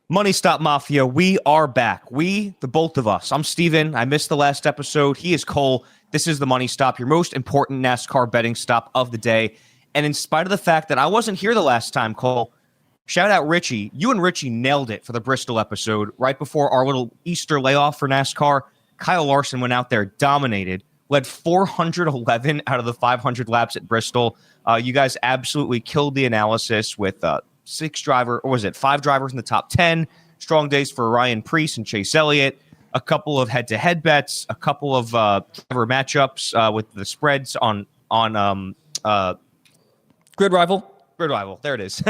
Money Stop Mafia, we are back. We, the both of us. I'm Steven. I missed the last episode. He is Cole. This is the Money Stop, your most important NASCAR betting stop of the day. And in spite of the fact that I wasn't here the last time, Cole, shout out Richie. You and Richie nailed it for the Bristol episode right before our little Easter layoff for NASCAR. Kyle Larson went out there, dominated, led 411 out of the 500 laps at Bristol. You guys absolutely killed the analysis with five drivers in the top 10, strong days for Ryan Preece and Chase Elliott, a couple of head-to-head bets, a couple of driver matchups with the spreads on Grid Rival. Grid Rival, there it is.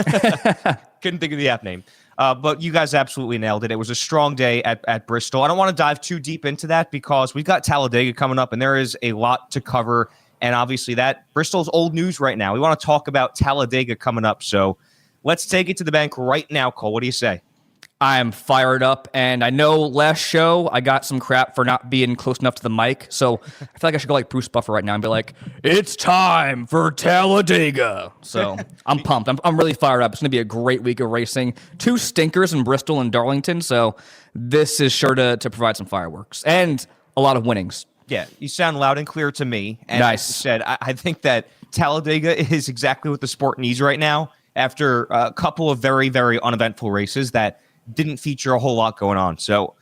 Couldn't think of the app name. But you guys absolutely nailed it. It was a strong day at Bristol. I don't want to dive too deep into that because we've got Talladega coming up, and there is a lot to cover. And obviously that Bristol's old news right now. We want to talk about Talladega coming up, so let's take it to the bank right now, Cole. What do you say? I'm fired up, and I know last show I got some crap for not being close enough to the mic, so I feel like I should go like Bruce Buffer right now and be like, it's time for Talladega. So I'm pumped. I'm really fired up. It's going to be a great week of racing. 2 stinkers in Bristol and Darlington, so this is sure to provide some fireworks and a lot of winnings. Yeah, you sound loud and clear to me. And nice. Like you said, I think that Talladega is exactly what the sport needs right now after a couple of very, very uneventful races that didn't feature a whole lot going on. So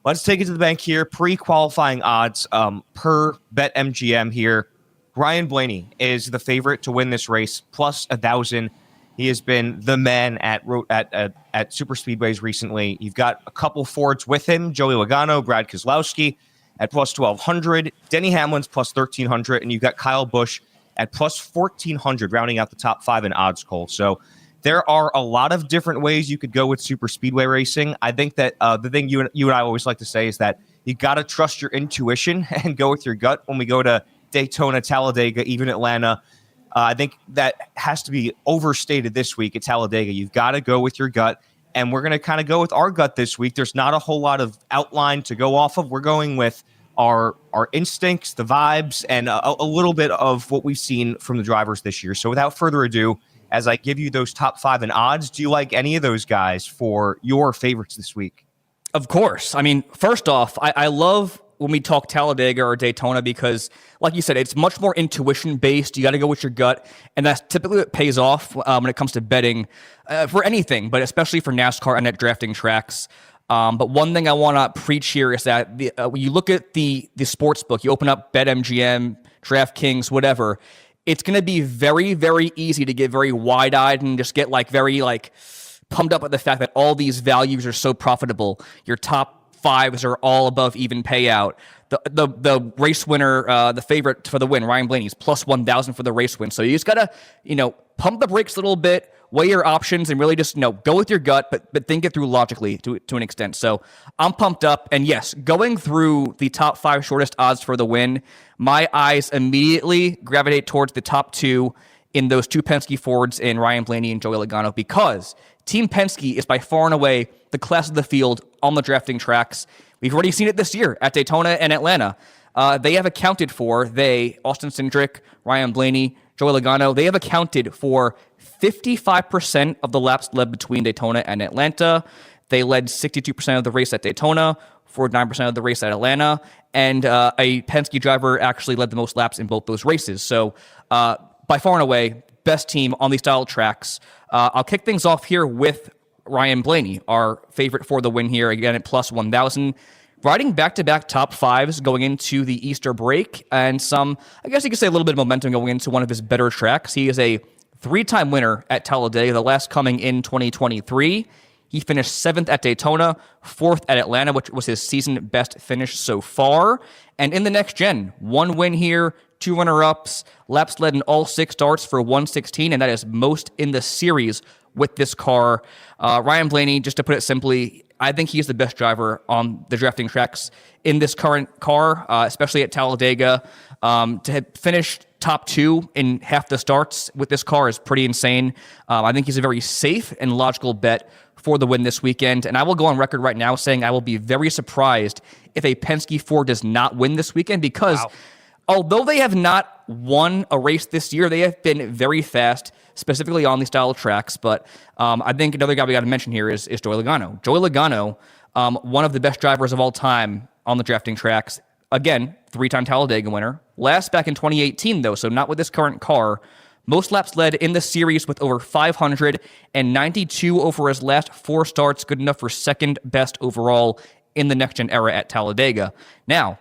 let's take it to the bank here. Pre-qualifying odds per BetMGM here. Ryan Blaney is the favorite to win this race, plus 1,000. He has been the man at super speedways recently. You've got a couple Fords with him, Joey Logano, Brad Keselowski at plus 1,200, Denny Hamlin's plus 1,300, and you've got Kyle Busch at plus 1,400, rounding out the top 5 in odds, Cole. So there are a lot of different ways you could go with super speedway racing. I think that the thing you and I always like to say is that you got to trust your intuition and go with your gut when we go to Daytona, Talladega, even Atlanta. I think that has to be overstated this week at Talladega. You've got to go with your gut, and we're going to kind of go with our gut this week. There's not a whole lot of outline to go off of. We're going with our instincts, the vibes, and a little bit of what we've seen from the drivers this year. So without further ado, as I give you those top 5 in odds, do you like any of those guys for your favorites this week? Of course. I mean, first off, I love when we talk Talladega or Daytona because, like you said, it's much more intuition-based. You got to go with your gut, and that's typically what pays off when it comes to betting for anything, but especially for NASCAR and at drafting tracks. But one thing I want to preach here is that when you look at the sports book, you open up BetMGM, DraftKings, whatever, it's going to be very, very easy to get very wide-eyed and just get very pumped up at the fact that all these values are so profitable. Your top 5s are all above even payout. The race winner, the favorite for the win, Ryan Blaney's plus 1,000 for the race win. So you just got to, pump the brakes a little bit, weigh your options, and really just, go with your gut, but think it through logically to an extent. So I'm pumped up. And yes, going through the top 5 shortest odds for the win, my eyes immediately gravitate towards the top 2 in those 2 Penske Fords in Ryan Blaney and Joey Logano because Team Penske is by far and away the class of the field on the drafting tracks. We've already seen it this year at Daytona and Atlanta. They have accounted for, Austin Cindric, Ryan Blaney, Joey Logano, they have accounted for 55% of the laps led between Daytona and Atlanta. They led 62% of the race at Daytona, 49% of the race at Atlanta, and a Penske driver actually led the most laps in both those races. So by far and away, best team on these style tracks. I'll kick things off here with Ryan Blaney, our favorite for the win here, again at plus 1,000. Riding back-to-back top 5s going into the Easter break and some, I guess you could say a little bit of momentum going into one of his better tracks. He is a 3-time winner at Talladega, the last coming in 2023. He finished 7th at Daytona, 4th at Atlanta, which was his season best finish so far. And in the next gen, 1 win here, 2 runner-ups, laps led in all 6 starts for 116, and that is most in the series with this car. Ryan Blaney, just to put it simply, I think he's the best driver on the drafting tracks in this current car, especially at Talladega. To have finished top 2 in half the starts with this car is pretty insane. I think he's a very safe and logical bet for the win this weekend. And I will go on record right now saying I will be very surprised if a Penske Ford does not win this weekend because although they have not won a race this year. They have been very fast, specifically on these style of tracks. But I think another guy we got to mention here is Joey Logano. Joey Logano, one of the best drivers of all time on the drafting tracks. Again, 3-time Talladega winner. Last back in 2018, though, so not with this current car. Most laps led in the series with over 592 over his last 4 starts, good enough for second best overall in the next-gen era at Talladega. Now,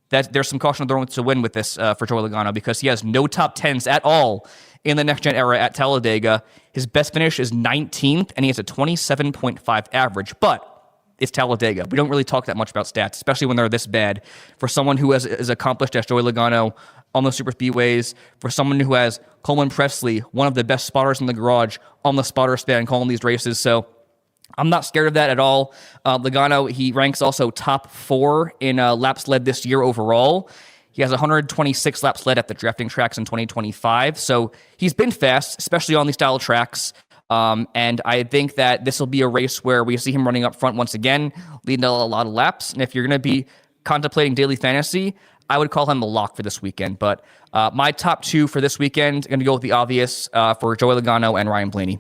there's some caution thrown to win with this for Joey Logano because he has no top 10s at all in the next-gen era at Talladega. His best finish is 19th, and he has a 27.5 average, but it's Talladega. We don't really talk that much about stats, especially when they're this bad. For someone who is accomplished as Joey Logano on the super speedways, for someone who has Coleman Presley, one of the best spotters in the garage, on the spotter span calling these races. So I'm not scared of that at all. Logano, he ranks also top 4 in laps led this year overall. He has 126 laps led at the drafting tracks in 2025. So he's been fast, especially on these style tracks. And I think that this will be a race where we see him running up front once again, leading a lot of laps. And if you're going to be contemplating daily fantasy, I would call him a lock for this weekend. But my top 2 for this weekend, going to go with the obvious for Joey Logano and Ryan Blaney.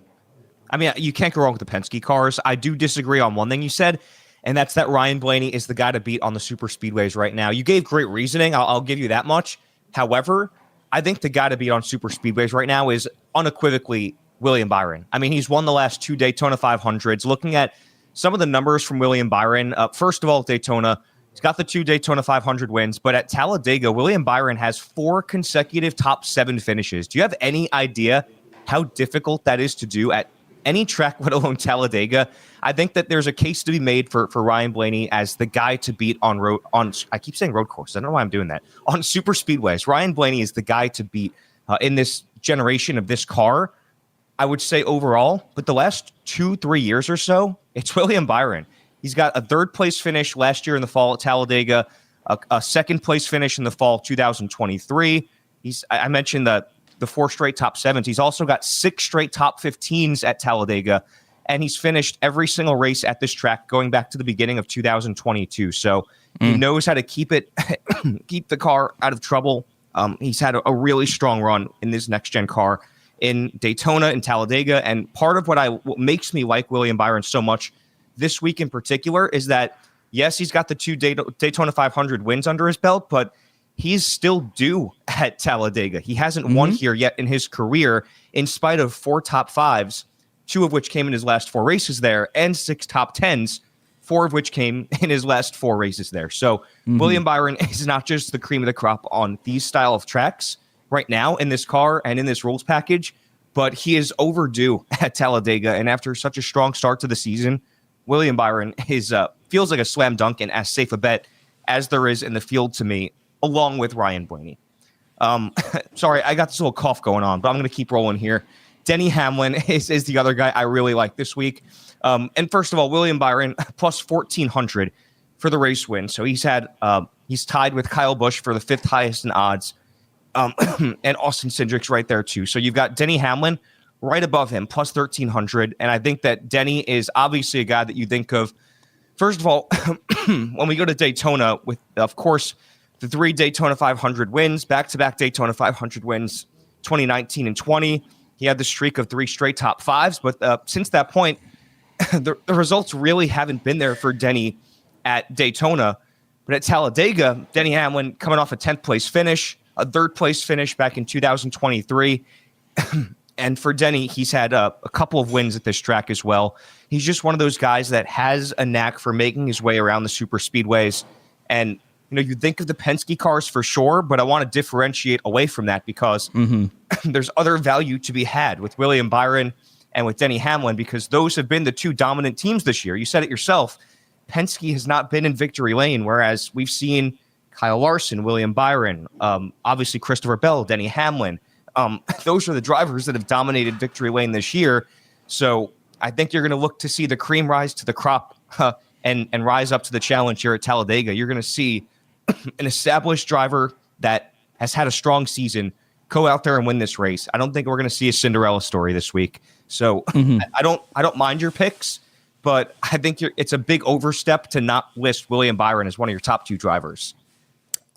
I mean, you can't go wrong with the Penske cars. I do disagree on one thing you said, and that's that Ryan Blaney is the guy to beat on the super speedways right now. You gave great reasoning. I'll give you that much. However, I think the guy to beat on super speedways right now is unequivocally William Byron. I mean, he's won the last 2 Daytona 500s. Looking at some of the numbers from William Byron, first of all, Daytona, he's got the 2 Daytona 500 wins, but at Talladega, William Byron has 4 consecutive top 7 finishes. Do you have any idea how difficult that is to do at any track, let alone Talladega? I think that there's a case to be made for Ryan Blaney as the guy to beat on I keep saying road courses. I don't know why I'm doing that. On super speedways, Ryan Blaney is the guy to beat in this generation of this car. I would say overall, but the last 2-3 years or so, it's William Byron. He's got a 3rd place finish last year in the fall at Talladega, a 2nd place finish in the fall 2023. I mentioned the 4 straight top 7s. He's also got 6 straight top 15s at Talladega, and he's finished every single race at this track going back to the beginning of 2022. So he knows how to keep the car out of trouble. He's had a really strong run in this next-gen car in Daytona and Talladega, and part of what makes me like William Byron so much this week in particular is that, yes, he's got the 2 Daytona 500 wins under his belt, but he's still due at Talladega. He hasn't won here yet in his career, in spite of 4 top 5s, 2 of which came in his last 4 races there, and 6 top 10s, 4 of which came in his last 4 races there. So William Byron is not just the cream of the crop on these style of tracks right now in this car and in this rules package, but he is overdue at Talladega. And after such a strong start to the season, William Byron feels like a slam dunk and as safe a bet as there is in the field to me, along with Ryan Blaney. Sorry, I got this little cough going on, but I'm going to keep rolling here. Denny Hamlin is the other guy I really like this week. And first of all, William Byron plus 1,400 for the race win. So he's tied with Kyle Busch for the 5th highest in odds. And Austin Cindric's right there too. So you've got Denny Hamlin right above him, plus 1,300. And I think that Denny is obviously a guy that you think of, first of all, when we go to Daytona with, of course, the 3 Daytona 500 wins, back-to-back Daytona 500 wins, 2019 and 20. He had the streak of 3 straight top 5s. But since that point, the results really haven't been there for Denny at Daytona. But at Talladega, Denny Hamlin coming off a 10th place finish, a 3rd place finish back in 2023. And for Denny, he's had a couple of wins at this track as well. He's just one of those guys that has a knack for making his way around the super speedways. And, you think of the Penske cars for sure, but I want to differentiate away from that because there's other value to be had with William Byron and with Denny Hamlin, because those have been the 2 dominant teams this year. You said it yourself. Penske has not been in victory lane, whereas we've seen Kyle Larson, William Byron, obviously Christopher Bell, Denny Hamlin. Those are the drivers that have dominated victory lane this year. So I think you're going to look to see the cream rise to the crop and rise up to the challenge here at Talladega. You're going to see an established driver that has had a strong season go out there and win this race. I don't think we're going to see a Cinderella story this week. So I don't mind your picks, but I think it's a big overstep to not list William Byron as one of your top 2 drivers.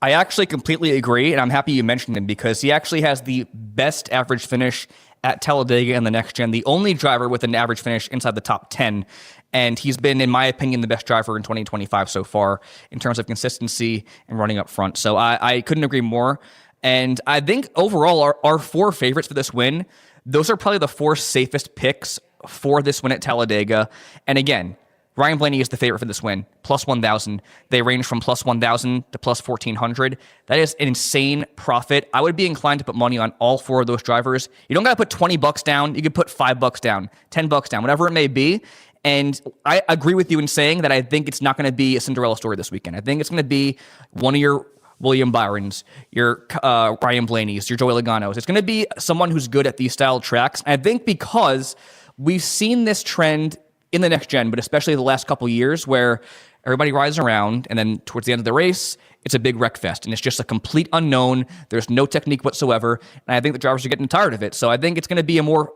I actually completely agree, and I'm happy you mentioned him because he actually has the best average finish at Talladega in the next gen, the only driver with an average finish inside the top 10. And he's been, in my opinion, the best driver in 2025 so far in terms of consistency and running up front. So I couldn't agree more. And I think overall, our four favorites for this win, those are probably the four safest picks for this win at Talladega. And again, Ryan Blaney is the favorite for this win, plus 1,000. They range from plus 1,000 to plus 1,400. That is an insane profit. I would be inclined to put money on all four of those drivers. You don't got to put $20 down. You could put $5 down, $10 down, whatever it may be. And I agree with you in saying that I think it's not going to be a Cinderella story this weekend. I think it's going to be one of your William Byrons, your Ryan Blaney's, your Joey Logano's. It's going to be someone who's good at these style tracks. And I think because we've seen this trend in the next gen, but especially the last couple years where everybody rides around and then towards the end of the race, it's a big wreck fest and it's just a complete unknown. There's no technique whatsoever. And I think the drivers are getting tired of it. So I think it's going to be a more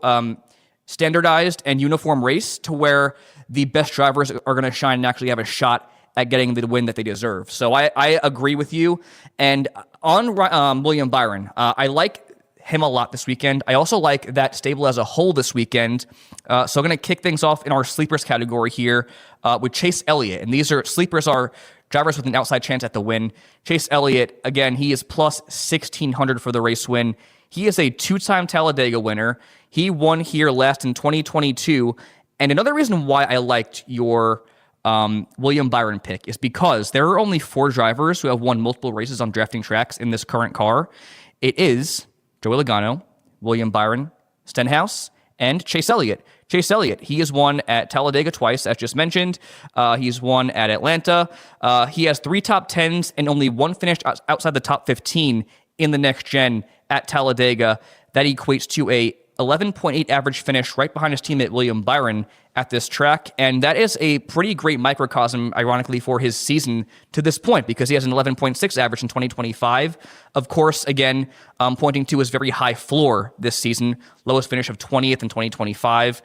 standardized and uniform race to where the best drivers are going to shine and actually have a shot at getting the win that they deserve. So I agree with you. And on William Byron, I like him a lot this weekend. I also like that stable as a whole this weekend. So I'm going to kick things off in our sleepers category here with Chase Elliott. And these are sleepers are drivers with an outside chance at the win. Chase Elliott, again, he is plus 1,600 for the race win. He is a two-time Talladega winner. He won here last in 2022. And another reason why I liked your William Byron pick is because there are only four drivers who have won multiple races on drafting tracks in this current car. It is Joey Logano, William Byron, Stenhouse, and Chase Elliott. Chase Elliott, he has won at Talladega twice, as just mentioned. He's won at Atlanta. He has 3 top 10s and only one finish outside the top 15 in the next gen at Talladega. That equates to a 11.8 average finish right behind his teammate William Byron at this track. And that is a pretty great microcosm, ironically, for his season to this point, because he has an 11.6 average in 2025. Of course, again, pointing to his very high floor this season, lowest finish of 20th in 2025.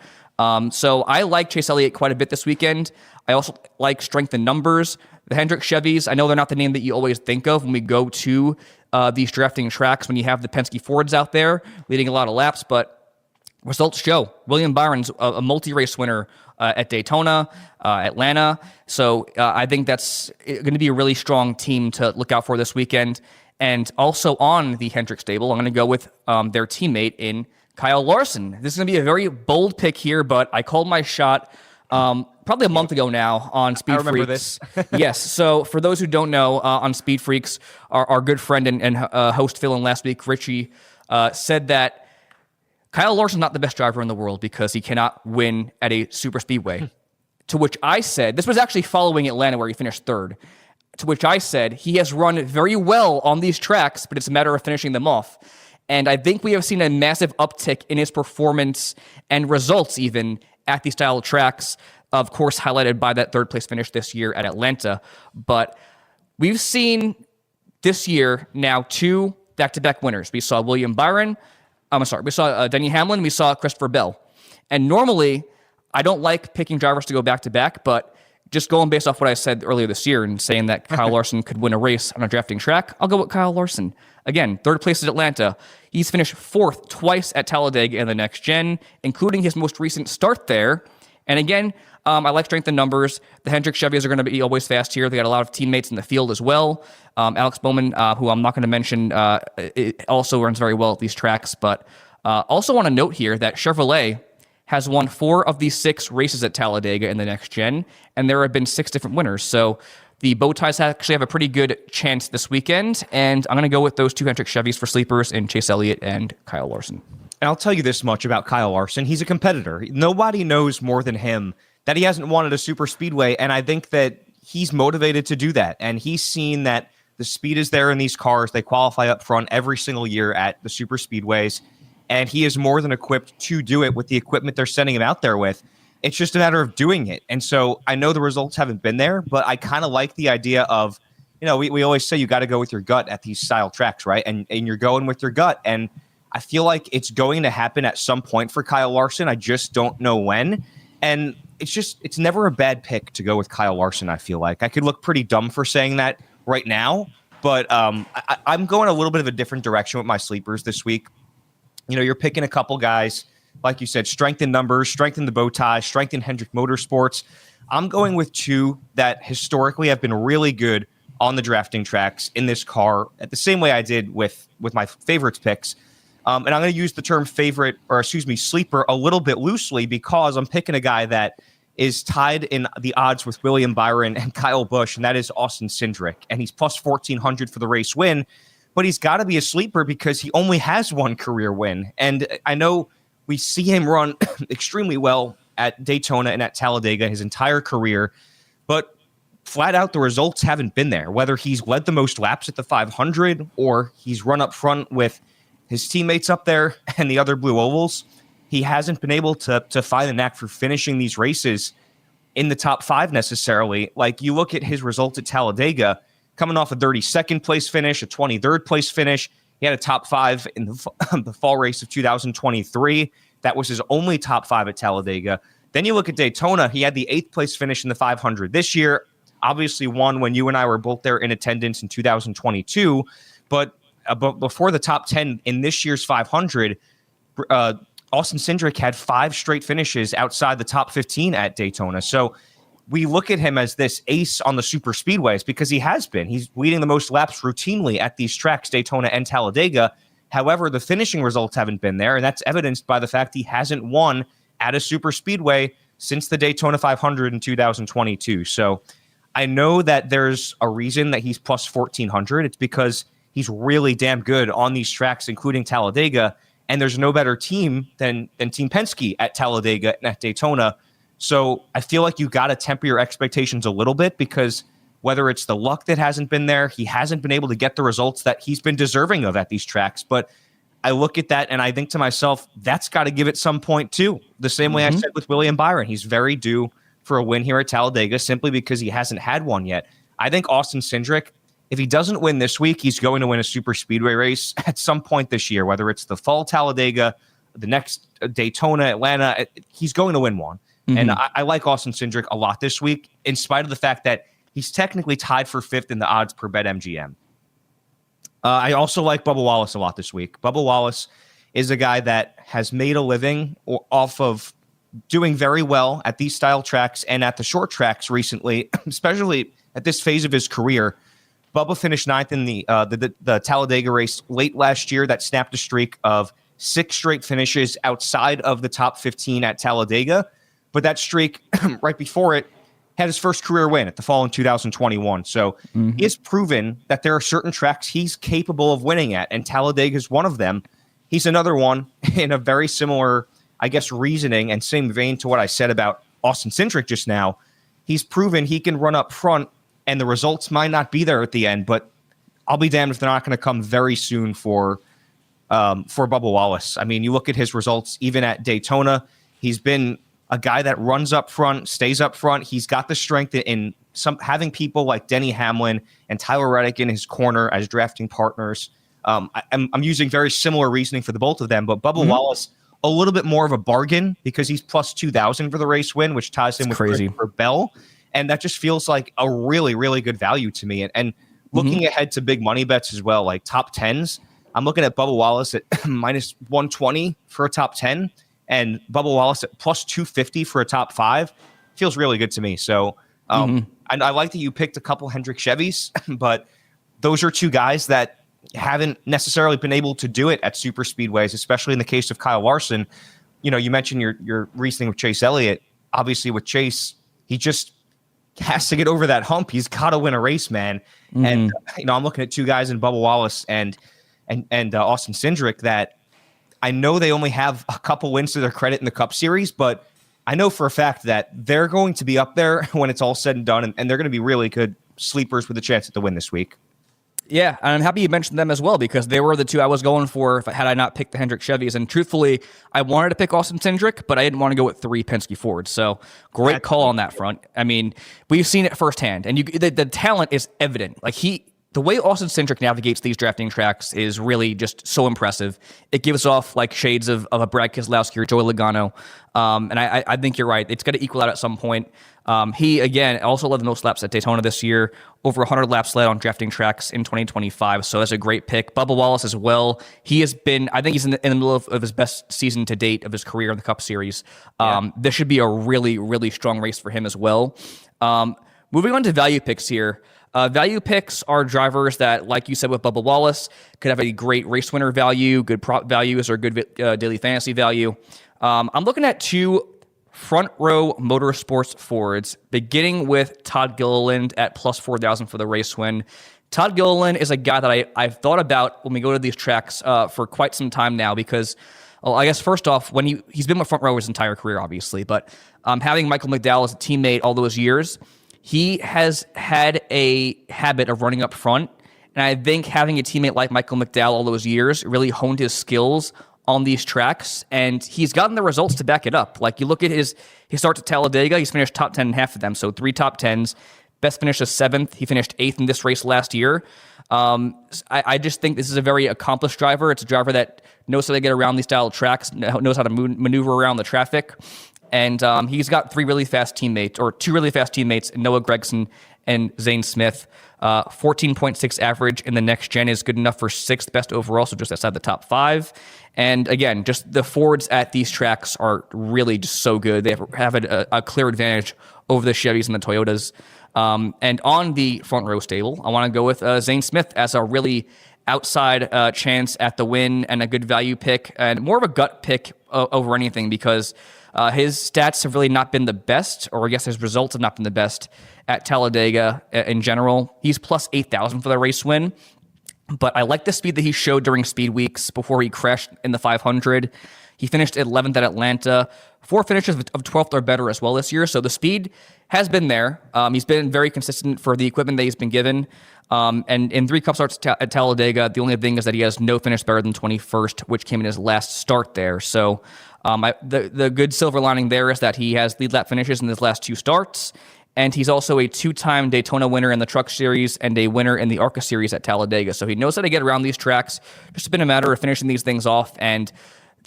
So I like Chase Elliott quite a bit this weekend. I also like strength in numbers. The Hendrick Chevys, I know they're not the name that you always think of when we go to these drafting tracks, when you have the Penske Fords out there leading a lot of laps, but results show. William Byron's a multi-race winner at Daytona, Atlanta. So I think that's going to be a really strong team to look out for this weekend. And also on the Hendrick stable, I'm going to go with their teammate in Kyle Larson. This is going to be a very bold pick here, but I called my shot probably a month ago now on SpeedFreaks. I remember this. Yes. So for those who don't know, on SpeedFreaks, our good friend and host Phil last week, Richie, said that Kyle Larson's not the best driver in the world because he cannot win at a super speedway. To which I said, this was actually following Atlanta where he finished third. To which I said, he has run very well on these tracks, but it's a matter of finishing them off. And I think we have seen a massive uptick in his performance and results even at these style of tracks, of course, highlighted by that third place finish this year at Atlanta. But we've seen this year now 2 back-to-back winners. We saw William Byron. We saw Denny Hamlin. We saw Christopher Bell. And normally, I don't like picking drivers to go back-to-back, but just going based off what I said earlier this year and saying that Kyle Larson could win a race on a drafting track, I'll go with Kyle Larson. Again, third place at Atlanta. He's finished 4th twice at Talladega in the next gen, including his most recent start there. And again, I like strength in numbers. The Hendrick Chevys are going to be always fast here. They got a lot of teammates in the field as well. Alex Bowman, who I'm not going to mention, also runs very well at these tracks. But also want to note here that Chevrolet has won 4 of these 6 races at Talladega in the next gen, and there have been 6 different winners. So the Bowties actually have a pretty good chance this weekend, and I'm going to go with those 2 Hendrick Chevys for sleepers in Chase Elliott and Kyle Larson. And I'll tell you this much about Kyle Larson. He's a competitor. Nobody knows more than him that he hasn't won at a super speedway, and I think that he's motivated to do that. And he's seen that the speed is there in these cars. They qualify up front every single year at the super speedways, and he is more than equipped to do it with the equipment they're sending him out there with. It's just a matter of doing it. And so I know the results haven't been there, but I kind of like the idea of, we always say you got to go with your gut at these style tracks, right? And you're going with your gut. And I feel like it's going to happen at some point for Kyle Larson. I just don't know when. And it's never a bad pick to go with Kyle Larson, I feel like. I could look pretty dumb for saying that right now, But I'm going a little bit of a different direction with my sleepers this week. You're picking a couple guys, like you said, strength in numbers, strength in the bow tie, strength in Hendrick Motorsports. I'm going with two that historically have been really good on the drafting tracks in this car, at the same way I did with my favorites picks. And I'm going to use the term sleeper a little bit loosely because I'm picking a guy that is tied in the odds with William Byron and Kyle Busch, and that is Austin Cindric. And he's plus 1,400 for the race win, but he's got to be a sleeper because he only has one career win. And I know we see him run extremely well at Daytona and at Talladega his entire career, but flat out the results haven't been there. Whether he's led the most laps at the 500 or he's run up front with his teammates up there and the other blue ovals, he hasn't been able to find the knack for finishing these races in the top 5 necessarily. Like, you look at his results at Talladega, coming off a 32nd place finish, a 23rd place finish. He had a top 5 in the fall race of 2023. That was his only top 5 at Talladega. Then you look at Daytona, he had the 8th place finish in the 500 this year. Obviously won when you and I were both there in attendance in 2022. But before the top 10 in this year's 500, Austin Cindric had 5 straight finishes outside the top 15 at Daytona. So we look at him as this ace on the super speedways because he has been. He's leading the most laps routinely at these tracks, Daytona and Talladega. However, the finishing results haven't been there, and that's evidenced by the fact he hasn't won at a super speedway since the Daytona 500 in 2022. So I know that there's a reason that he's plus 1,400. It's because he's really damn good on these tracks, including Talladega, and there's no better team than Team Penske at Talladega and at Daytona. So I feel like you got to temper your expectations a little bit because whether it's the luck that hasn't been there, he hasn't been able to get the results that he's been deserving of at these tracks. But I look at that and I think to myself, that's got to give it some point too. The same way I said with William Byron, he's very due for a win here at Talladega simply because he hasn't had one yet. I think Austin Cindric, if he doesn't win this week, he's going to win a super speedway race at some point this year, whether it's the fall Talladega, the next Daytona, Atlanta, he's going to win one. And I like Austin Cindric a lot this week, in spite of the fact that he's technically tied for 5th in the odds per BetMGM. I also like Bubba Wallace a lot this week. Bubba Wallace is a guy that has made a living off of doing very well at these style tracks and at the short tracks recently, especially at this phase of his career. Bubba finished 9th in the Talladega race late last year. That snapped a streak of 6 straight finishes outside of the top 15 at Talladega. But that streak right before it had his first career win at the fall in 2021. So he has proven that there are certain tracks he's capable of winning at, and Talladega is one of them. He's another one in a very similar, I guess, reasoning and same vein to what I said about Austin Cindric just now. He's proven he can run up front, and the results might not be there at the end, but I'll be damned if they're not going to come very soon for Bubba Wallace. I mean, you look at his results even at Daytona. He's been a guy that runs up front, stays up front. He's got the strength in some having people like Denny Hamlin and Tyler Reddick in his corner as drafting partners. I'm using very similar reasoning for the both of them, but Bubba Wallace, a little bit more of a bargain because he's plus 2,000 for the race win, which ties him with Christopher Bell. And that just feels like a really, really good value to me. And looking ahead to big money bets as well, like top 10s, I'm looking at Bubba Wallace at minus 120 for a top 10. And Bubba Wallace at plus 250 for a top 5 feels really good to me. So and I like that you picked a couple Hendrick Chevys, but those are two guys that haven't necessarily been able to do it at super speedways, especially in the case of Kyle Larson. You mentioned your reasoning with Chase Elliott. Obviously with Chase, he just has to get over that hump. He's got to win a race, man. And I'm looking at two guys in Bubba Wallace and Austin Cindric that I know they only have a couple wins to their credit in the Cup Series, but I know for a fact that they're going to be up there when it's all said and done, and they're going to be really good sleepers with a chance at the win this week. Yeah, and I'm happy you mentioned them as well because they were the two I was going for had I not picked the Hendrick Chevys. And truthfully, I wanted to pick Austin Cindric, but I didn't want to go with 3 Penske Fords. So great call on that front. I mean, we've seen it firsthand, and the talent is evident. Like the way Austin Cindric navigates these drafting tracks is really just so impressive. It gives off like shades of a Brad Keselowski or Joey Logano. And I think you're right. It's got to equal out at some point. He, again, also led the most laps at Daytona this year, over 100 laps led on drafting tracks in 2025. So that's a great pick. Bubba Wallace as well. He has been, I think he's in the middle of his best season to date of his career in the Cup Series. This should be a really, really strong race for him as well. Moving on to value picks here. Value picks are drivers that, like you said with Bubba Wallace, could have a great race winner value, good prop values, or good daily fantasy value. I'm looking at two front row motorsports Fords, beginning with Todd Gilliland at plus 4,000 for the race win. Todd Gilliland is a guy that I've thought about when we go to these tracks for quite some time now because, well, I guess first off, when he's been with front row his entire career, obviously, but having Michael McDowell as a teammate all those years, he has had a habit of running up front, and I think having a teammate like Michael McDowell all those years really honed his skills on these tracks, and he's gotten the results to back it up. Like, you look at his start to Talladega, he's finished top 10 in half of them, so 3 top 10s. Best finish is 7th. He finished 8th in this race last year. I just think this is a very accomplished driver. It's a driver that knows how to get around these style of tracks, knows how to maneuver around the traffic. And he's got 2 really fast teammates, Noah Gragson and Zane Smith. 14.6 average in the next gen is good enough for 6th best overall, so just outside the top 5. And again, just the Fords at these tracks are really just so good. They have a clear advantage over the Chevys and the Toyotas. And on the front row stable, I want to go with Zane Smith as a really outside chance at the win and a good value pick, and more of a gut pick over anything because his stats have really not been the best, or I guess his results have not been the best at Talladega in general. He's plus 8,000 for the race win, but I like the speed that he showed during speed weeks before he crashed in the 500. He finished 11th at Atlanta, 4 finishes of 12th or better as well this year, so the speed has been there. He's been very consistent for the equipment that he's been given. And in 3 Cup starts at Talladega, the only thing is that he has no finish better than 21st, which came in his last start there. So the good silver lining there is that he has lead lap finishes in his last 2 starts, and he's also a 2-time Daytona winner in the Truck Series and a winner in the ARCA Series at Talladega. So he knows how to get around these tracks. Just been a matter of finishing these things off, and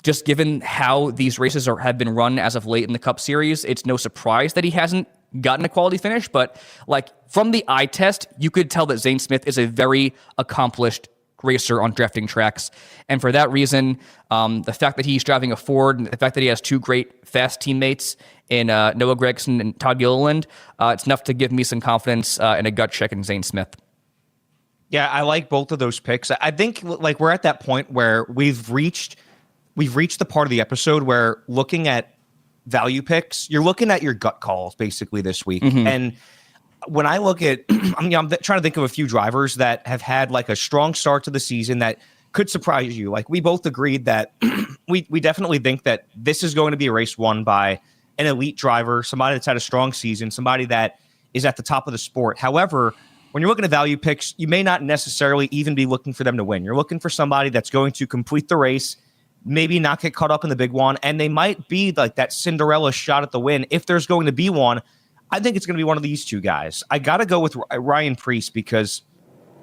just given how these races have been run as of late in the Cup Series, it's no surprise that he hasn't gotten a quality finish. But like from the eye test, you could tell that Zane Smith is a very accomplished racer on drafting tracks. And for that reason, the fact that he's driving a Ford and the fact that he has 2 great fast teammates in Noah Gragson and Todd Gilliland, it's enough to give me some confidence and a gut check in Zane Smith. Yeah, I like both of those picks. I think like we're at that point where we've reached the part of the episode where looking at value picks, you're looking at your gut calls basically this week. Mm-hmm. And when I look at, I'm trying to think of a few drivers that have had like a strong start to the season that could surprise you. Like we both agreed that we definitely think that this is going to be a race won by an elite driver, somebody that's had a strong season, somebody that is at the top of the sport. However, when you're looking at value picks, you may not necessarily even be looking for them to win. You're looking for somebody that's going to complete the race, maybe not get caught up in the big one, and they might be like that Cinderella shot at the win. If there's going to be one, I think it's going to be one of these 2 guys. I got to go with Ryan Preece because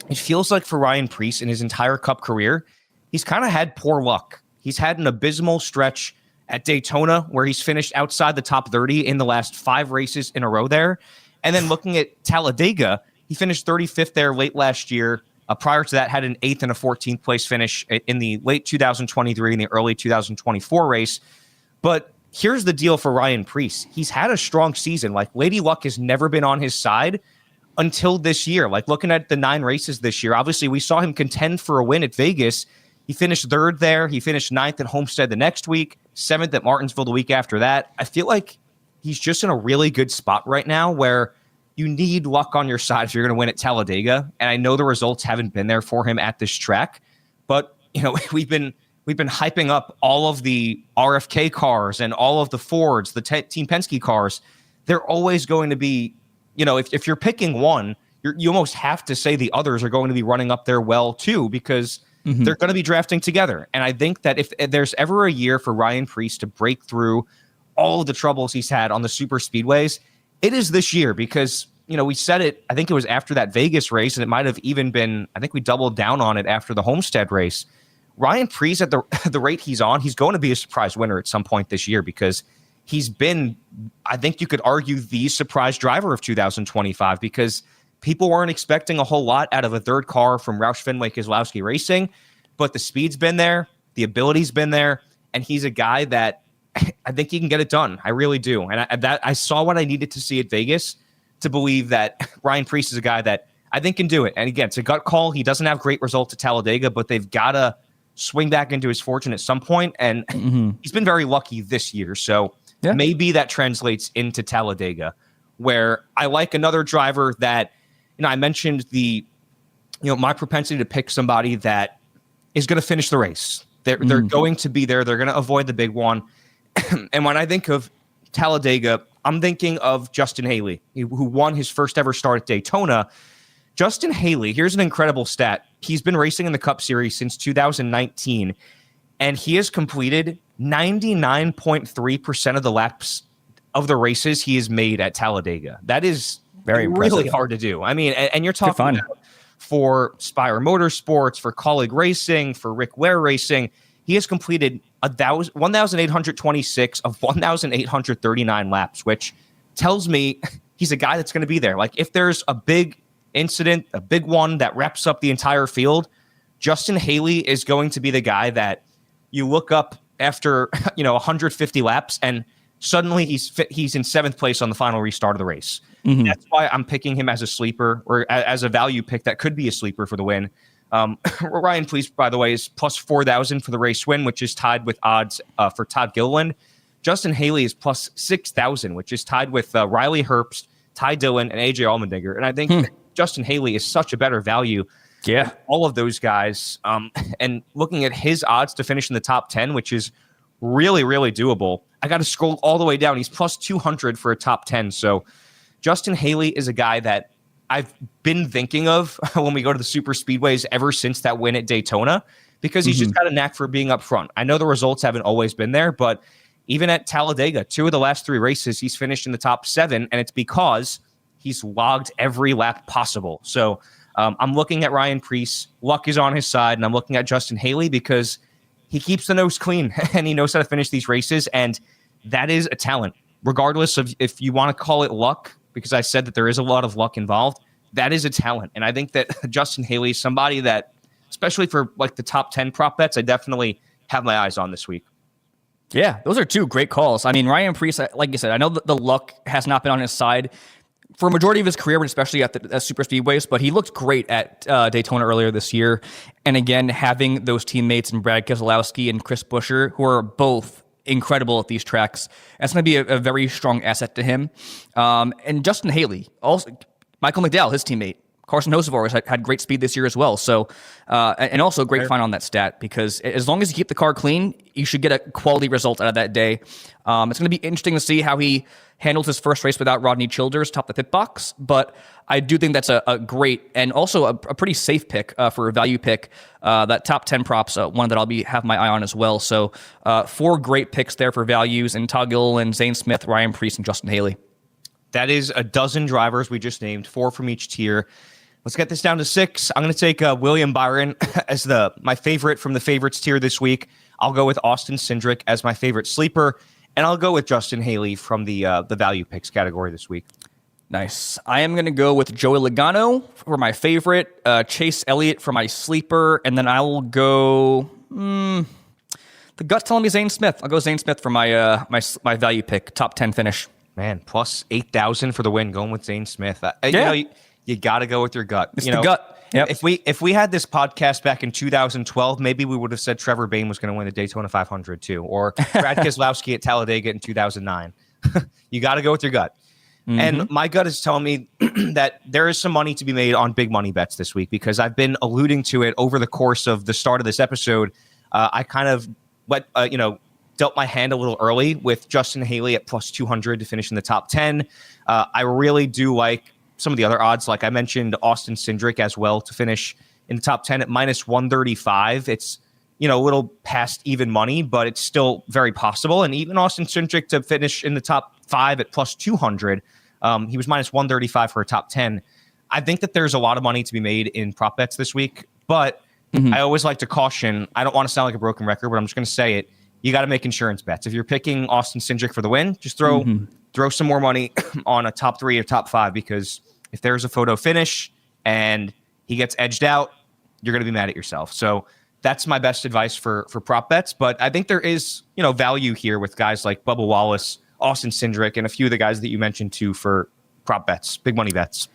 it feels like for Ryan Preece in his entire Cup career, he's kind of had poor luck. He's had an abysmal stretch at Daytona where he's finished outside the top 30 in the last 5 races in a row there. And then looking at Talladega, he finished 35th there late last year. Prior to that, had an 8th and a 14th place finish in the late 2023 and the early 2024 race. But here's the deal for Ryan Preece. He's had a strong season. Like Lady Luck has never been on his side until this year. Like looking at the 9 races this year, obviously we saw him contend for a win at Vegas. He finished 3rd there. He finished 9th at Homestead the next week, 7th at Martinsville the week after that. I feel like he's just in a really good spot right now where you need luck on your side if you're going to win at Talladega. And I know the results haven't been there for him at this track, but you know, we've been hyping up all of the RFK cars and all of the Fords, the Team Penske cars. They're always going to be, you know, if you're picking one, you almost have to say the others are going to be running up there well too, because they're going to be drafting together. And I think that if there's ever a year for Ryan Preece to break through all of the troubles he's had on the super speedways, it is this year, because we said it, I think it was after that Vegas race, and it might have even been, I think we doubled down on it after the Homestead race. Ryan Preece at the rate he's on, he's going to be a surprise winner at some point this year because he's been, I think you could argue, the surprise driver of 2025 because people weren't expecting a whole lot out of a third car from Roush Fenway Keselowski Racing, but the speed's been there, the ability's been there, and he's a guy that I think he can get it done. I really do. And I saw what I needed to see at Vegas to believe that Ryan Preece is a guy that I think can do it. And again, it's a gut call. He doesn't have great results at Talladega, but they've got to swing back into his fortune at some point. And he's been very lucky this year. So maybe that translates into Talladega, where I like another driver that, I mentioned my propensity to pick somebody that is going to finish the race. They're going to be there. They're going to avoid the big one. And when I think of Talladega, I'm thinking of Justin Haley, who won his first ever start at Daytona. Justin Haley, here's an incredible stat. He's been racing in the Cup Series since 2019, and he has completed 99.3% of the laps of the races he has made at Talladega. That is really impressive. Hard to do. I mean, and you're talking about for Spire Motorsports, for Colleague Racing, for Rick Ware Racing, he has completed 1,826 of 1,839 laps, which tells me he's a guy that's going to be there. Like if there's a big incident, a big one that wraps up the entire field, Justin Haley is going to be the guy that you look up after 150 laps and suddenly he's in seventh place on the final restart of the race. That's why I'm picking him as a sleeper or as a value pick that could be a sleeper for the win. Ryan Preece, by the way, is plus 4,000 for the race win, which is tied with odds for Todd Gilliland. Justin Haley is plus 6,000, which is tied with Riley Herbst, Ty Dillon, and AJ Allmendinger. And I think Justin Haley is such a better value. Yeah, all of those guys. And looking at his odds to finish in the top 10, which is really, really doable. I got to scroll all the way down. He's plus 200 for a top 10. So Justin Haley is a guy that I've been thinking of when we go to the super speedways ever since that win at Daytona, because he's just got a knack for being up front. I know the results haven't always been there, but even at Talladega, 2 of the last 3 races, he's finished in the top 7, and it's because he's logged every lap possible. So I'm looking at Ryan Preece. Luck is on his side, and I'm looking at Justin Haley because he keeps the nose clean, and he knows how to finish these races, and that is a talent. Regardless of if you want to call it luck, because I said that there is a lot of luck involved, that is a talent. And I think that Justin Haley is somebody that, especially for like the top 10 prop bets, I definitely have my eyes on this week. Yeah, those are 2 great calls. I mean, Ryan Preece, like you said, I know that the luck has not been on his side for a majority of his career, but especially at the super speedways, but he looked great at Daytona earlier this year. And again, having those teammates in Brad Keselowski and Chris Buescher, who are both incredible at these tracks, that's going to be a very strong asset to him. And Justin Haley, also Michael McDowell, his teammate, Carson Hocevar has had great speed this year as well. So, and also a great find on that stat, because as long as you keep the car clean, you should get a quality result out of that day. It's going to be interesting to see how he handles his first race without Rodney Childers top the pit box. But I do think that's a great and also a pretty safe pick for a value pick. That top 10 props, one that I'll have my eye on as well. So 4 great picks there for values, and Todd Gilliland, Zane Smith, Ryan Preece, and Justin Haley. That is a dozen drivers we just named, 4 from each tier. Let's get this down to 6. I'm going to take William Byron as my favorite from the favorites tier this week. I'll go with Austin Cindric as my favorite sleeper, and I'll go with Justin Haley from the value picks category this week. Nice. I am going to go with Joey Logano for my favorite, Chase Elliott for my sleeper, and then I will go. The gut's telling me Zane Smith. I'll go Zane Smith for my my value pick, top 10 finish. Man, plus 8,000 for the win, going with Zane Smith. You got to go with your gut. It's the gut. Yep. If we had this podcast back in 2012, maybe we would have said Trevor Bayne was going to win the Daytona 500 too, or Brad Keselowski at Talladega in 2009. You got to go with your gut. Mm-hmm. And my gut is telling me that there is some money to be made on big money bets this week, because I've been alluding to it over the course of the start of this episode. I kind of dealt my hand a little early with Justin Haley at plus 200 to finish in the top 10. I really do like some of the other odds. Like I mentioned, Austin Cindric as well to finish in the top 10 at minus 135. It's, a little past even money, but it's still very possible. And even Austin Cindric to finish in the top 5 at plus 200, He was minus 135 for a top 10. I think that there's a lot of money to be made in prop bets this week, but I always like to caution. I don't want to sound like a broken record, but I'm just going to say it. You got to make insurance bets. If you're picking Austin Cindric for the win, just throw some more money on a top 3 or top 5, because if there's a photo finish and he gets edged out, you're going to be mad at yourself. So that's my best advice for prop bets. But I think there is, value here with guys like Bubba Wallace, Austin Cindric, and a few of the guys that you mentioned too for prop bets, big money bets.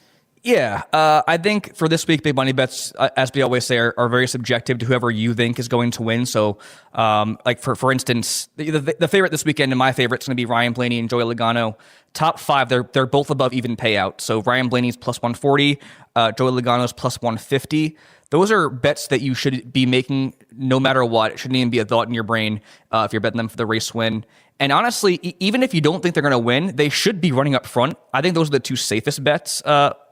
Yeah, I think for this week, big money bets, as we always say, are very subjective to whoever you think is going to win. So, like for instance, the favorite this weekend, and my favorite, is going to be Ryan Blaney and Joey Logano. Top 5, they're both above even payout. So Ryan Blaney's plus 140, Joey Logano's plus 150. Those are bets that you should be making no matter what. It shouldn't even be a thought in your brain if you're betting them for the race win. And honestly, even if you don't think they're going to win, they should be running up front. I think those are the 2 safest bets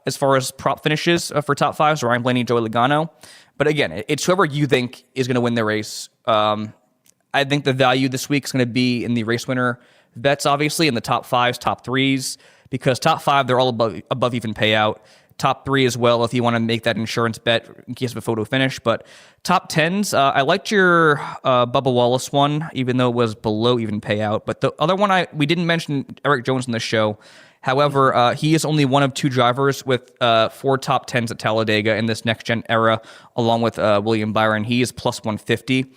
as far as prop finishes for top 5s, Ryan Blaney and Joey Logano. But again, it's whoever you think is going to win the race. I think the value this week is going to be in the race winner bets, obviously, in the top 5s, top 3s, because top 5, they're all above even payout. Top 3 as well, if you want to make that insurance bet in case of a photo finish. But top 10s, I liked your Bubba Wallace one, even though it was below even payout. But the other one, we didn't mention Eric Jones in the show. However, he is only one of 2 drivers with 4 top 10s at Talladega in this next-gen era, along with William Byron. He is plus 150.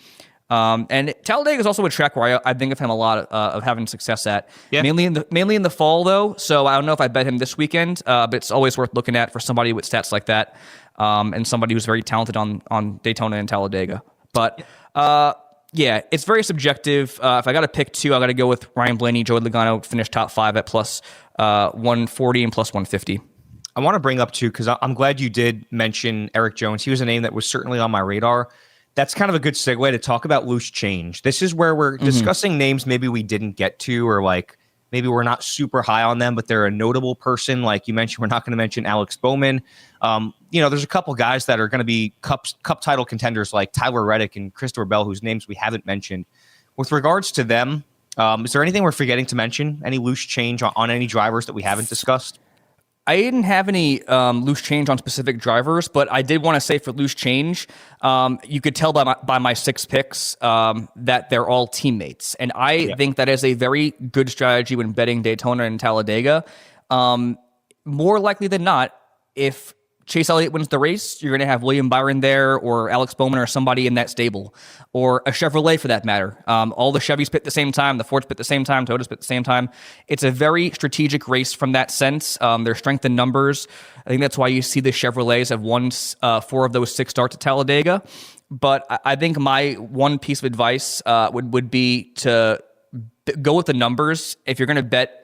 And Talladega is also a track where I think of him a lot of having success at. Yeah. Mainly in the fall, though. So I don't know if I bet him this weekend, but it's always worth looking at for somebody with stats like that, and somebody who's very talented on Daytona and Talladega. But yeah, it's very subjective. If I got to pick 2, I got to go with Ryan Blaney, Joey Logano, finish top 5 at plus 140 and plus 150. I want to bring up too, because I'm glad you did mention Eric Jones. He was a name that was certainly on my radar. That's kind of a good segue to talk about loose change. This is where we're discussing names maybe we didn't get to, or like maybe we're not super high on them, but they're a notable person. Like you mentioned, we're not going to mention Alex Bowman. There's a couple guys that are going to be cup title contenders like Tyler Reddick and Christopher Bell, whose names we haven't mentioned. With regards to them, is there anything we're forgetting to mention? Any loose change on any drivers that we haven't discussed? I didn't have any loose change on specific drivers, but I did want to say for loose change, you could tell by my 6 picks that they're all teammates. And I think that is a very good strategy when betting Daytona and Talladega. More likely than not, if Chase Elliott wins the race, you're going to have William Byron there, or Alex Bowman, or somebody in that stable, or a Chevrolet for that matter. All the Chevys pit at the same time, the Fords pit at the same time, Toyotas pit at the same time. It's a very strategic race from that sense. Their strength in numbers. I think that's why you see the Chevrolets have won 4 of those 6 starts at Talladega. But I think my one piece of advice would be to go with the numbers. If you're going to bet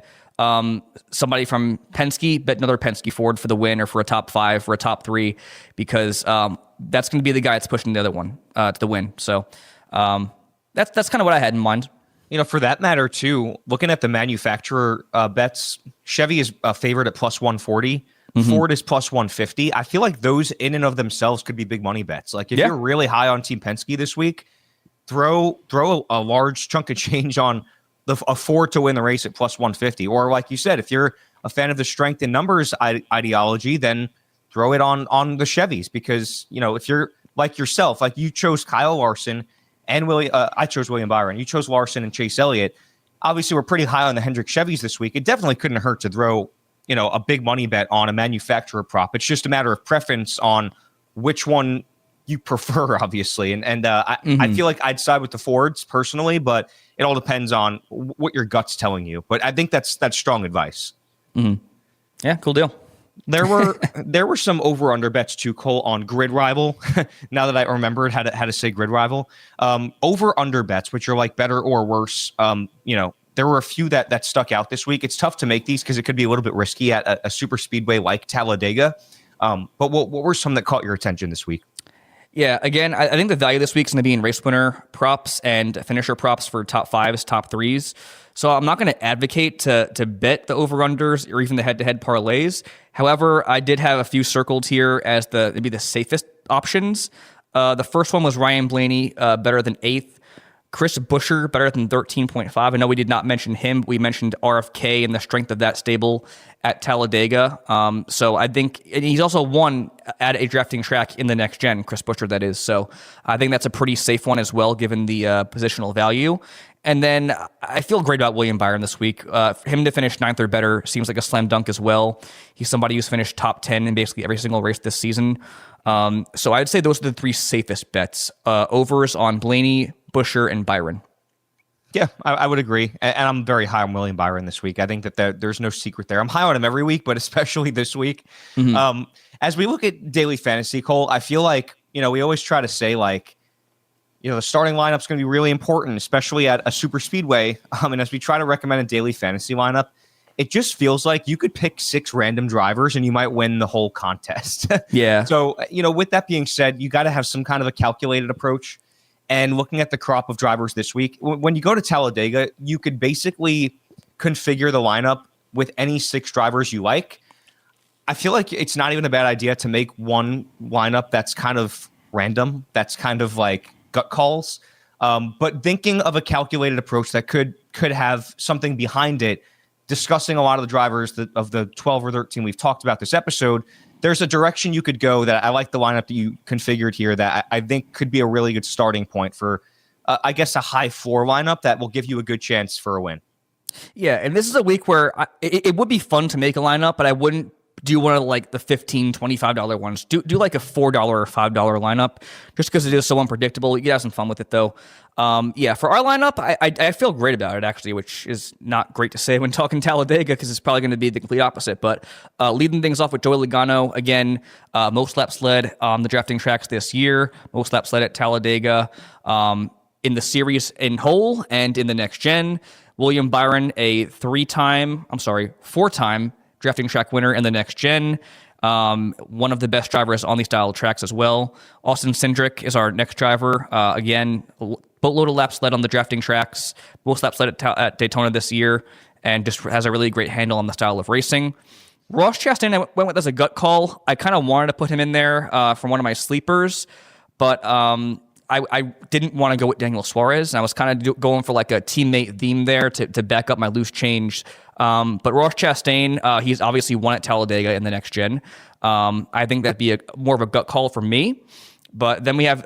somebody from Penske, bet another Penske Ford for the win, or for a top 5 or a top 3, because that's going to be the guy that's pushing the other one to the win. So that's kind of what I had in mind. For that matter too, looking at the manufacturer bets, Chevy is favored at plus 140. Ford is plus 150. I feel like those in and of themselves could be big money bets. Like if you're really high on Team Penske this week, throw a large chunk of change on a Ford to win the race at plus 150. Or like you said, if you're a fan of the strength in numbers ideology, then throw it on the Chevys, because, if you're like yourself, like you chose Kyle Larson and I chose William Byron. You chose Larson and Chase Elliott. Obviously, we're pretty high on the Hendrick Chevys this week. It definitely couldn't hurt to throw, a big money bet on a manufacturer prop. It's just a matter of preference on which one you prefer, obviously. And I feel like I'd side with the Fords personally, but it all depends on what your gut's telling you. But I think that's strong advice. Yeah, cool deal. There were some over under bets too, Cole, on Grid Rival. Now that I remembered how to say Grid Rival, over under bets, which are like better or worse. There were a few that stuck out this week. It's tough to make these because it could be a little bit risky at a super speedway like Talladega. But what were some that caught your attention this week? Yeah, again, I think the value this week is going to be in race winner props and finisher props for top 5s, top 3s. So I'm not going to advocate to bet the over-unders or even the head-to-head parlays. However, I did have a few circled here as maybe the safest options. The first one was Ryan Blaney, better than 8th. Chris Buescher better than 13.5. I know we did not mention him. We mentioned RFK and the strength of that stable at Talladega. So I think, and he's also won at a drafting track in the next gen, Chris Buescher, that is. So I think that's a pretty safe one as well, given the positional value. And then I feel great about William Byron this week. Him to finish 9th or better seems like a slam dunk as well. He's somebody who's finished top 10 in basically every single race this season. So I'd say those are the 3 safest bets. Overs on Blaney, Buescher, and Byron. Yeah, I would agree. And I'm very high on William Byron this week. I think that there's no secret there. I'm high on him every week, but especially this week. Mm-hmm. As we look at daily fantasy, Cole, I feel like, we always try to say like, the starting lineup's going to be really important, especially at a super speedway. And as we try to recommend a daily fantasy lineup, it just feels like you could pick 6 random drivers and you might win the whole contest. Yeah. So, with that being said, you got to have some kind of a calculated approach. And looking at the crop of drivers this week, when you go to Talladega, you could basically configure the lineup with any 6 drivers you like. I feel like it's not even a bad idea to make one lineup that's kind of random, that's kind of like gut calls. But thinking of a calculated approach that could have something behind it, discussing a lot of the drivers of the 12 or 13 we've talked about this episode, there's a direction you could go that I like the lineup that you configured here that I think could be a really good starting point for, I guess, a high floor lineup that will give you a good chance for a win. Yeah, and this is a week where it would be fun to make a lineup, but I wouldn't do one of like the $15, $25 ones. Do like a $4 or $5 lineup just because it is so unpredictable. You can have some fun with it though. Yeah, for our lineup, I feel great about it actually, which is not great to say when talking Talladega because it's probably going to be the complete opposite. But leading things off with Joey Logano, again, most laps led on the drafting tracks this year, most laps led at Talladega in the series in whole and in the next gen. William Byron, a 4-time drafting track winner in the next gen. One of the best drivers on these style tracks as well. Austin Cindric is our next driver. Again, boatload of laps led on the drafting tracks. Most laps led at Daytona this year, and just has a really great handle on the style of racing. Ross Chastain, I went with as a gut call. I kind of wanted to put him in there for one of my sleepers, but I didn't want to go with Daniel Suarez. I was kind of going for like a teammate theme there to back up my loose change. But Ross Chastain, he's obviously won at Talladega in the next gen. I think that'd be more of a gut call for me. But then we have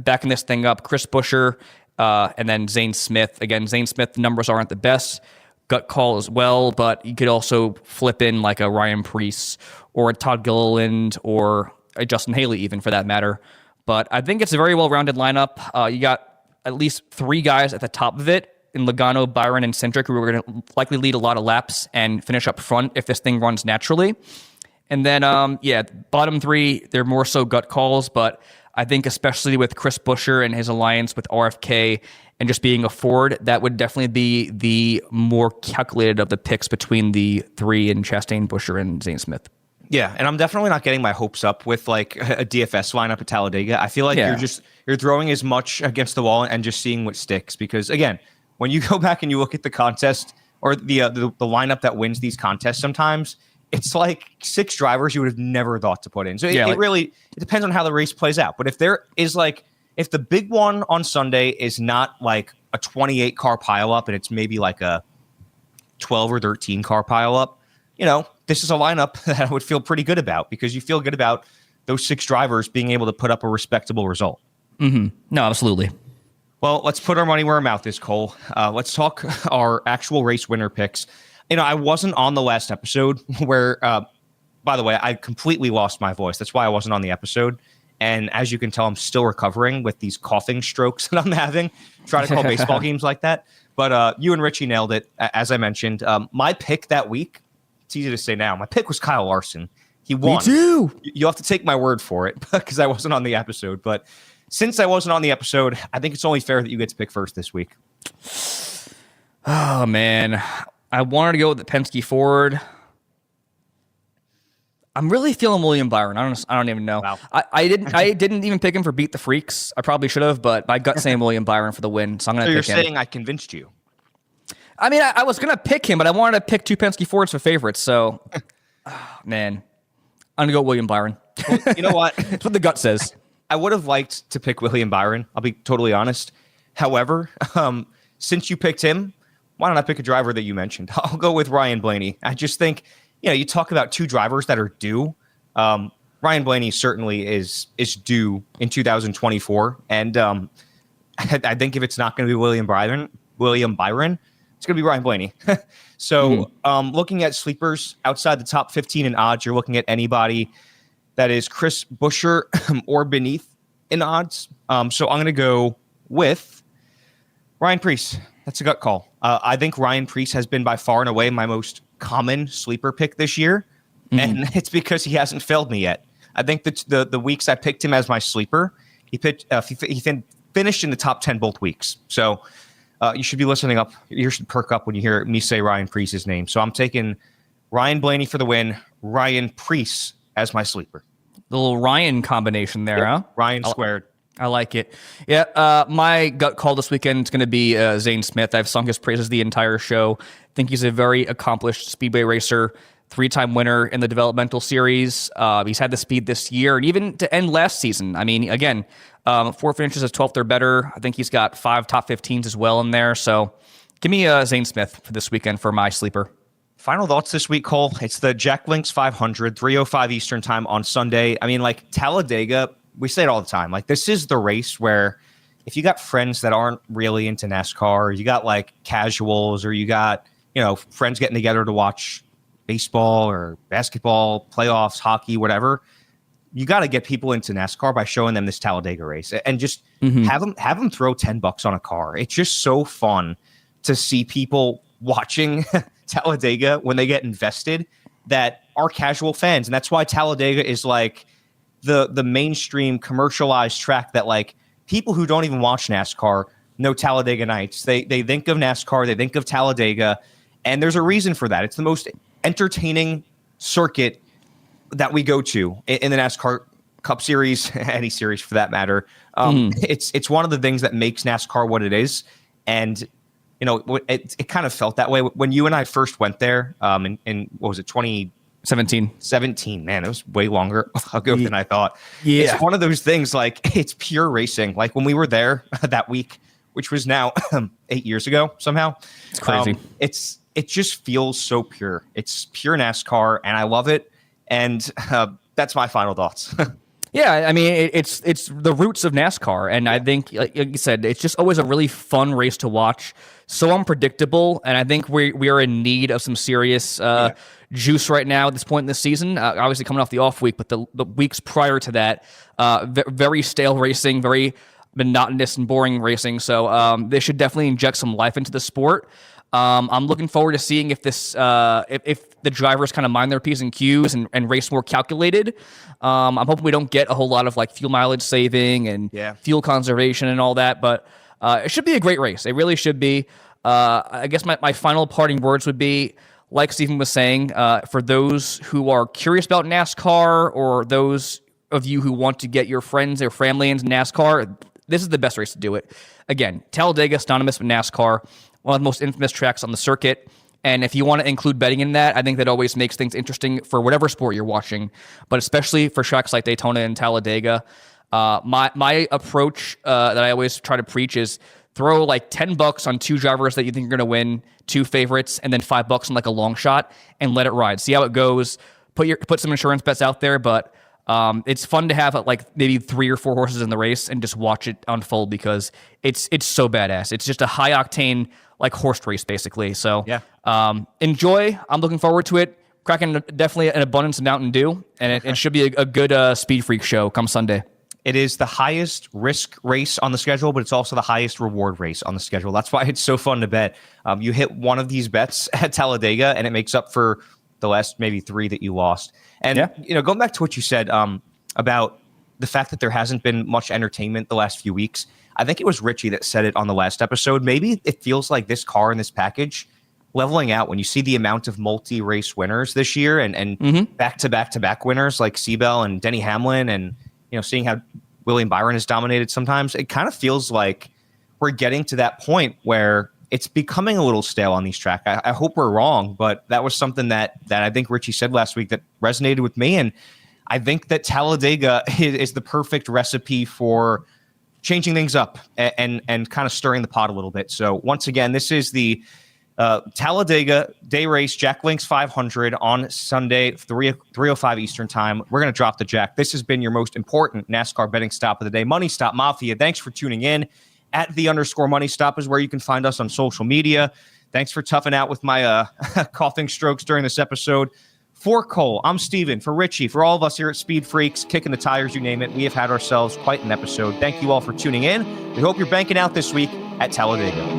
backing this thing up, Chris Buescher, and then Zane Smith. Again, Zane Smith, the numbers aren't the best. Gut call as well, but you could also flip in like a Ryan Preece or a Todd Gilliland or a Justin Haley even for that matter. But I think it's a very well-rounded lineup. You got at least 3 guys at the top of it in Logano, Byron, and Cindric, who are going to likely lead a lot of laps and finish up front if this thing runs naturally. And then, bottom 3, they're more so gut calls, but I think especially with Chris Buescher and his alliance with RFK and just being a Ford, that would definitely be the more calculated of the picks between the 3 in Chastain, Buescher, and Zane Smith. Yeah, and I'm definitely not getting my hopes up with like a DFS lineup at Talladega. I feel like you're throwing as much against the wall and just seeing what sticks. Because again, when you go back and you look at the contest or the lineup that wins these contests, sometimes it's like 6 drivers you would have never thought to put in. So it depends on how the race plays out. But if there is if the big one on Sunday is not like a 28 car pileup and it's maybe like a 12 or 13 car pileup, this is a lineup that I would feel pretty good about because you feel good about those 6 drivers being able to put up a respectable result. Mm-hmm. No, absolutely. Well, let's put our money where our mouth is, Cole. Let's talk our actual race winner picks. I wasn't on the last episode where, by the way, I completely lost my voice. That's why I wasn't on the episode. And as you can tell, I'm still recovering with these coughing strokes that I'm having. Try to call baseball games like that. But you and Richie nailed it, as I mentioned. My pick that week, it's easy to say now, my pick was Kyle Larson. He won. Me too. You'll have to take my word for it because I wasn't on the episode. But since I wasn't on the episode, I think it's only fair that you get to pick first this week. Oh, man. I wanted to go with the Penske Ford. I'm really feeling William Byron. I don't even know. Wow. I didn't even pick him for Beat the Freaks. I probably should have, but my gut saying William Byron for the win, so I'm going to pick him. So you're saying I convinced you? I mean, I was going to pick him, but I wanted to pick 2 Penske Fords for favorites, so, man. I'm going to go William Byron. Well, you know what? That's what the gut says. I would have liked to pick William Byron. I'll be totally honest. However, since you picked him, why don't I pick a driver that you mentioned? I'll go with Ryan Blaney. I just think, you talk about two drivers that are due. Ryan Blaney certainly is due in 2024, and I think if it's not going to be William Byron, it's going to be Ryan Blaney. So, looking at sleepers outside the top 15 in odds, you're looking at anybody that is Chris Buescher or beneath in odds. So I'm going to go with Ryan Preece. That's a gut call. I think Ryan Preece has been by far and away my most common sleeper pick this year, and it's because he hasn't failed me yet. I think that the weeks I picked him as my sleeper, he finished in the top 10 both weeks. So you should be listening up. You should perk up when you hear me say Ryan Preece's name. So I'm taking Ryan Blaney for the win, Ryan Preece as my sleeper. The little Ryan combination there, huh? Ryan squared. I like it. Yeah, my gut call this weekend is going to be Zane Smith. I've sung his praises the entire show. I think he's a very accomplished speedway racer, 3-time winner in the developmental series. He's had the speed this year and even to end last season. I mean, again, 4 finishes as 12th or better. I think he's got 5 top 15s as well in there. So give me Zane Smith for this weekend for my sleeper. Final thoughts this week, Cole. It's the Jack Links 500, 3:05 Eastern time on Sunday. I mean, like Talladega, we say it all the time. Like, this is the race where if you got friends that aren't really into NASCAR, or you got like casuals, or you got, friends getting together to watch baseball or basketball, playoffs, hockey, whatever, you got to get people into NASCAR by showing them this Talladega race and just have them throw $10 on a car. It's just so fun to see people watching Talladega when they get invested that are casual fans. And that's why Talladega is like the mainstream commercialized track that like people who don't even watch NASCAR know Talladega Nights. They think of NASCAR, they think of Talladega, and there's a reason for that. It's the most entertaining circuit that we go to in the NASCAR Cup Series, any series for that matter. It's one of the things that makes NASCAR what it is. And it kind of felt that way when you and I first went there in what was it, 2017? Man, it was way longer ago than I thought. Yeah. It's one of those things, like, it's pure racing. Like when we were there that week, which was now 8 years ago somehow. It's crazy. It just feels so pure. It's pure NASCAR, and I love it. And that's my final thoughts. Yeah, I mean, it's the roots of NASCAR, and I think, like you said, it's just always a really fun race to watch. So unpredictable, and I think we are in need of some serious juice right now at this point in the season. Obviously, coming off the off week, but the weeks prior to that, very stale racing, very monotonous and boring racing. So they should definitely inject some life into the sport. I'm looking forward to seeing if this if the drivers kind of mind their P's and Q's and race more calculated. I'm hoping we don't get a whole lot of like fuel mileage saving and fuel conservation and all that, but it should be a great race. It really should be. I guess my final parting words would be, like Stephen was saying, for those who are curious about NASCAR, or those of you who want to get your friends or family into NASCAR, this is the best race to do it. Again, Talladega is synonymous with NASCAR, one of the most infamous tracks on the circuit. And if you want to include betting in that, I think that always makes things interesting for whatever sport you're watching, but especially for tracks like Daytona and Talladega. My approach that I always try to preach is throw like $10 on 2 drivers that you think are going to win, 2 favorites, and then $5 on like a long shot, and let it ride. See how it goes. Put some insurance bets out there, but it's fun to have like maybe 3 or 4 horses in the race and just watch it unfold, because it's so badass. It's just a high octane like horse race basically. So enjoy. I'm looking forward to it. Cracking definitely an abundance of Mountain Dew, and it should be a good Speed Freak show come Sunday. It is the highest risk race on the schedule, but it's also the highest reward race on the schedule. That's why it's so fun to bet. You hit one of these bets at Talladega, and it makes up for the last maybe 3 that you lost. And going back to what you said about the fact that there hasn't been much entertainment the last few weeks, I think it was Richie that said it on the last episode. Maybe it feels like this car and this package leveling out when you see the amount of multi-race winners this year and back-to-back-to-back winners like Seabell and Denny Hamlin, and seeing how William Byron has dominated sometimes. It kind of feels like we're getting to that point where it's becoming a little stale on these tracks. I hope we're wrong, but that was something that I think Richie said last week that resonated with me. And I think that Talladega is the perfect recipe for changing things up and kind of stirring the pot a little bit. So once again, this is the Talladega day race, Jack Links 500 on Sunday, 3:05 Eastern time. We're going to drop the jack. This has been your most important NASCAR betting stop of the day. Money Stop Mafia. Thanks for tuning in. At @_Money Stop is where you can find us on social media. Thanks for toughing out with my coughing strokes during this episode. For Cole, I'm Steven. For Richie, for all of us here at Speed Freaks, kicking the tires, you name it, we have had ourselves quite an episode. Thank you all for tuning in. We hope you're banking out this week at Talladega.